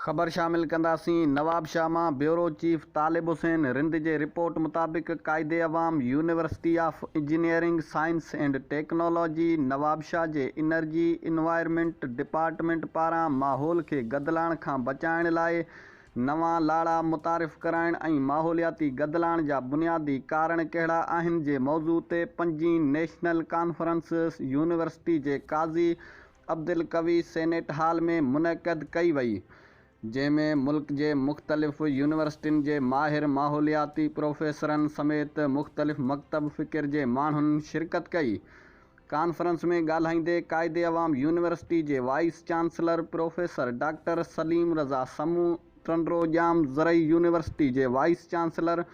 ख़बर शामिल कंदासीं। नवाब शाह मां ब्यूरो चीफ तालिब हुसैन रिंद जे रिपोर्ट मुताबिक़ क़ाइदे Awam university of engineering science and technology Nawab Shah J energy environment department पारां माहौल खे गदिलाइण खां बचाइण लाइ नवां लाड़ा मुतारिफ़ कराइण ऐं माहौलियाती गदिलाइण जा बुनियादी कारण कहिड़ा आहिनि जे मौज़ू ते 5वीं नेशनल कॉन्फ्रेंस यूनिवर्सिटी जे क़ाज़ी अब्दुल कवी सेनेट हॉल में मुनक़द कई वई, जंहिंमें मुल्क जे मुख़्तलिफ़ यूनिवर्सिटियुनि जे माहिर माहौलियाती प्रोफेसरनि समेत मुख़्तलिफ़ मकतब फ़िकिर जे माण्हुनि शिरकत कई। कॉन्फ्रेंस में ॻाल्हाईंदे क़ाइदे अवाम यूनिवर्सिटी जे vice chancellor professor doctor Salim Raza Samoo, Tandojam ज़रई यूनिवर्सिटी जे vice chancellor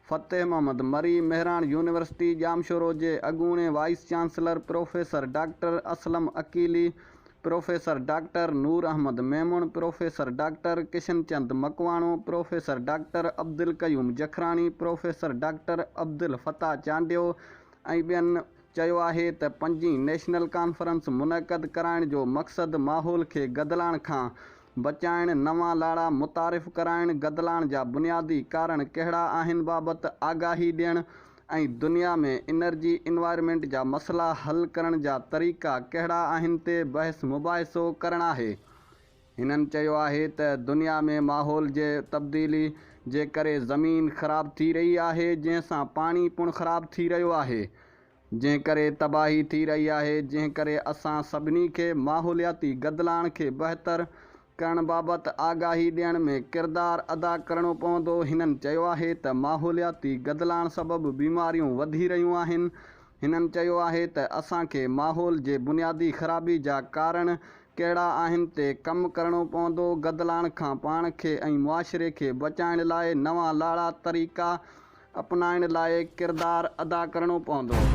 Fateh Muhammad Mari, Mehran university Jamshoro जे अॻूणे vice chancellor professor doctor Aslam Aqili, professor doctor Noor Ahmed Memon, professor doctor Kishan Chand Makwano, professor doctor Abdul Qayyum Jakhrani, professor doctor Abdul Fatah Chandio ऐं ॿियनि चयो आहे त 5वीं नेशनल कॉन्फ्रेंस मुनक़द कराइण जो मक़सदु माहौल खे गदिलाइण खां बचाइण, नवां लाड़ा मुतारिफ़ कराइण, गदिलाइण जा बुनियादी कारण कहिड़ा आहिनि बाबति आगाही ॾियण ऐं दुनिया में एनर्जी इन्वायरमेंट जा मसइला हल करण जा तरीक़ा कहिड़ा आहिनि ते बहस मुबाहिसो करणु आहे। हिननि चयो आहे त दुनिया में माहौल जे तब्दीली जे करे ज़मीन ख़राब थी रही आहे, जंहिंसां पाणी पिणु ख़राब थी रहियो आहे, जंहिं करे तबाही थी रही आहे, जंहिं करे असां सभिनी खे माहौलियाती गदिलाइण खे बहितर करण बाबति आगाही ॾियण में किरदारु अदा करणो पवंदो। हिननि चयो आहे त माहौलियाती गदिलाइण सबबि बीमारियूं वधी रहियूं आहिनि। हिननि चयो आहे त असांखे माहौल जे बुनियादी ख़राबी जा कारण कहिड़ा आहिनि ते कमु करणो पवंदो। गदिलाइण खां पाण खे ऐं मुआशिरे खे बचाइण लाइ नवां लाड़ा तरीक़ा अपनाइण लाइ किरदारु अदा करणो पवंदो।